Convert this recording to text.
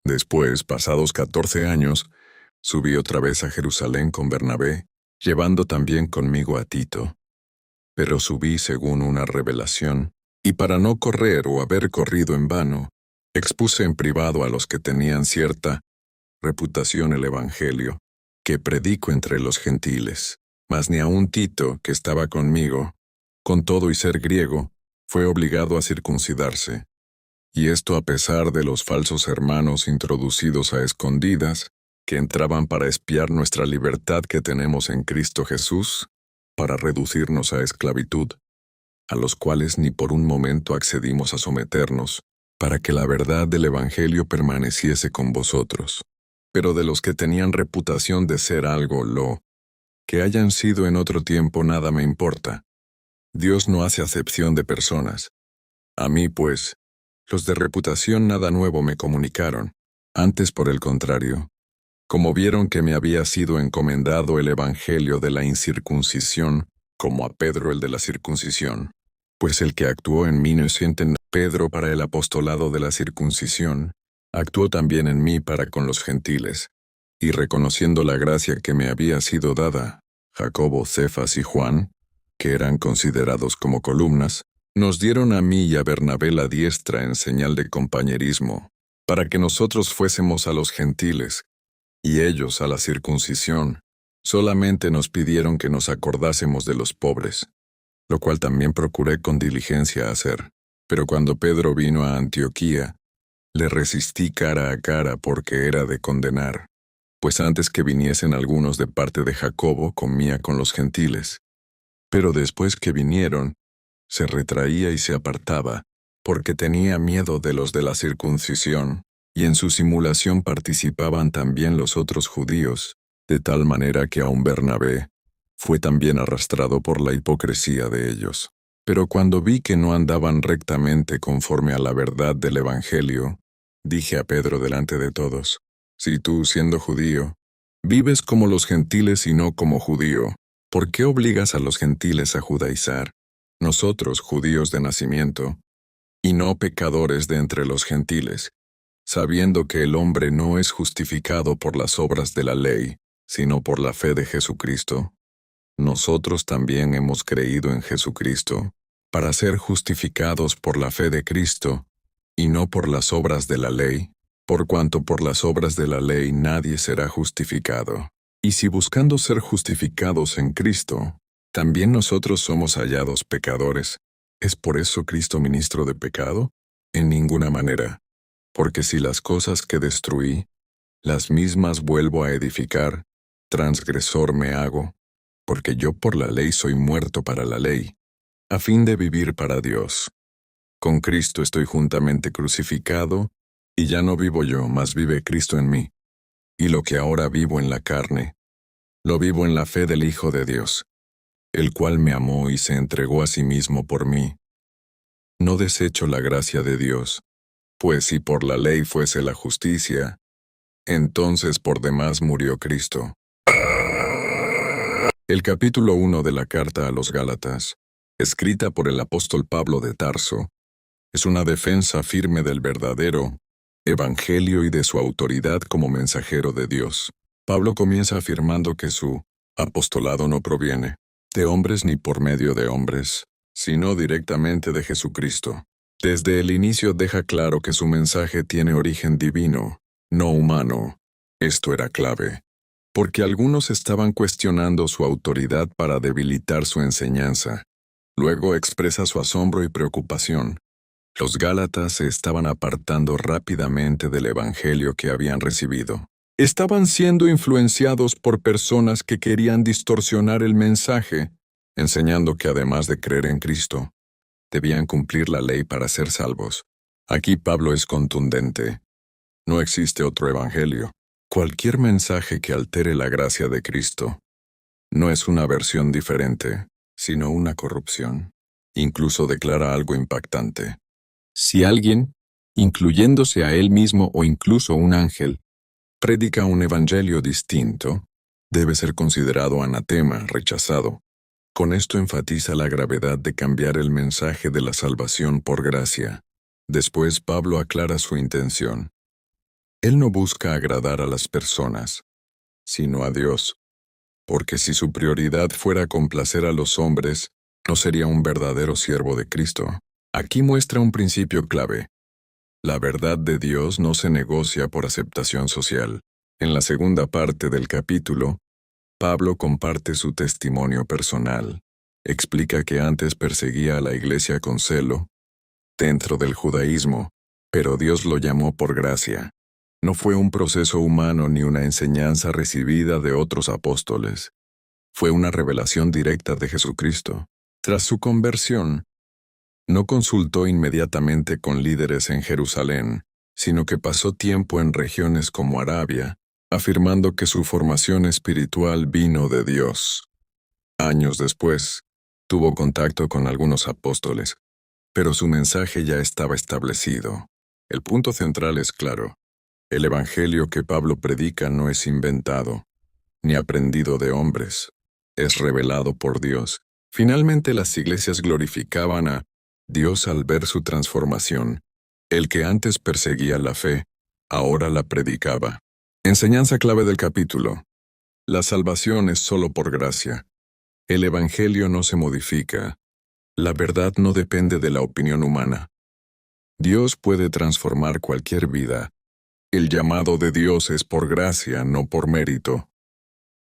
Después, pasados 14 años, subí otra vez a Jerusalén con Bernabé, llevando también conmigo a Tito. Pero subí según una revelación, y para no correr o haber corrido en vano, expuse en privado a los que tenían cierta reputación el Evangelio, que predico entre los gentiles. Mas ni aun Tito, que estaba conmigo, con todo y ser griego, fue obligado a circuncidarse. Y esto a pesar de los falsos hermanos introducidos a escondidas, que entraban para espiar nuestra libertad que tenemos en Cristo Jesús, para reducirnos a esclavitud, a los cuales ni por un momento accedimos a someternos, para que la verdad del Evangelio permaneciese con vosotros. Pero de los que tenían reputación de ser algo que hayan sido en otro tiempo nada me importa. Dios no hace acepción de personas. A mí, pues, los de reputación nada nuevo me comunicaron. Antes, por el contrario, como vieron que me había sido encomendado el evangelio de la incircuncisión, como a Pedro el de la circuncisión, pues el que actuó en mí no siente Pedro para el apostolado de la circuncisión, actuó también en mí para con los gentiles, y reconociendo la gracia que me había sido dada, Jacobo, Cefas y Juan, que eran considerados como columnas, nos dieron a mí y a Bernabé la diestra en señal de compañerismo, para que nosotros fuésemos a los gentiles, y ellos a la circuncisión. Solamente nos pidieron que nos acordásemos de los pobres, lo cual también procuré con diligencia hacer. Pero cuando Pedro vino a Antioquía, le resistí cara a cara porque era de condenar, pues antes que viniesen algunos de parte de Jacobo comía con los gentiles. Pero después que vinieron, se retraía y se apartaba, porque tenía miedo de los de la circuncisión, y en su simulación participaban también los otros judíos, de tal manera que aun Bernabé fue también arrastrado por la hipocresía de ellos. Pero cuando vi que no andaban rectamente conforme a la verdad del Evangelio, dije a Pedro delante de todos: si tú, siendo judío, vives como los gentiles y no como judío, ¿por qué obligas a los gentiles a judaizar? Nosotros, judíos de nacimiento, y no pecadores de entre los gentiles, sabiendo que el hombre no es justificado por las obras de la ley, sino por la fe de Jesucristo. Nosotros también hemos creído en Jesucristo, para ser justificados por la fe de Cristo, y no por las obras de la ley, por cuanto por las obras de la ley nadie será justificado. Y si buscando ser justificados en Cristo, también nosotros somos hallados pecadores, ¿es por eso Cristo ministro de pecado? En ninguna manera, porque si las cosas que destruí, las mismas vuelvo a edificar, transgresor me hago, porque yo por la ley soy muerto para la ley, a fin de vivir para Dios. Con Cristo estoy juntamente crucificado, y ya no vivo yo, mas vive Cristo en mí. Y lo que ahora vivo en la carne, lo vivo en la fe del Hijo de Dios, el cual me amó y se entregó a sí mismo por mí. No desecho la gracia de Dios, pues si por la ley fuese la justicia, entonces por demás murió Cristo. El capítulo 1 de la carta a los Gálatas, escrita por el apóstol Pablo de Tarso, es una defensa firme del verdadero Evangelio y de su autoridad como mensajero de Dios. Pablo comienza afirmando que su apostolado no proviene de hombres ni por medio de hombres, sino directamente de Jesucristo. Desde el inicio deja claro que su mensaje tiene origen divino, no humano. Esto era clave, porque algunos estaban cuestionando su autoridad para debilitar su enseñanza. Luego expresa su asombro y preocupación. Los Gálatas se estaban apartando rápidamente del Evangelio que habían recibido. Estaban siendo influenciados por personas que querían distorsionar el mensaje, enseñando que además de creer en Cristo, debían cumplir la ley para ser salvos. Aquí Pablo es contundente. No existe otro evangelio. Cualquier mensaje que altere la gracia de Cristo no es una versión diferente, sino una corrupción. Incluso declara algo impactante. Si alguien, incluyéndose a él mismo o incluso un ángel, predica un evangelio distinto, debe ser considerado anatema, rechazado. Con esto enfatiza la gravedad de cambiar el mensaje de la salvación por gracia. Después Pablo aclara su intención. Él no busca agradar a las personas, sino a Dios, porque si su prioridad fuera complacer a los hombres, no sería un verdadero siervo de Cristo. Aquí muestra un principio clave. La verdad de Dios no se negocia por aceptación social. En la segunda parte del capítulo, Pablo comparte su testimonio personal. Explica que antes perseguía a la iglesia con celo, dentro del judaísmo, pero Dios lo llamó por gracia. No fue un proceso humano ni una enseñanza recibida de otros apóstoles. Fue una revelación directa de Jesucristo. Tras su conversión, no consultó inmediatamente con líderes en Jerusalén, sino que pasó tiempo en regiones como Arabia, afirmando que su formación espiritual vino de Dios. Años después, tuvo contacto con algunos apóstoles, pero su mensaje ya estaba establecido. El punto central es claro. El evangelio que Pablo predica no es inventado, ni aprendido de hombres. Es revelado por Dios. Finalmente las iglesias glorificaban a Dios al ver su transformación. El que antes perseguía la fe, ahora la predicaba. Enseñanza clave del capítulo. La salvación es solo por gracia. El evangelio no se modifica. La verdad no depende de la opinión humana. Dios puede transformar cualquier vida. El llamado de Dios es por gracia, no por mérito.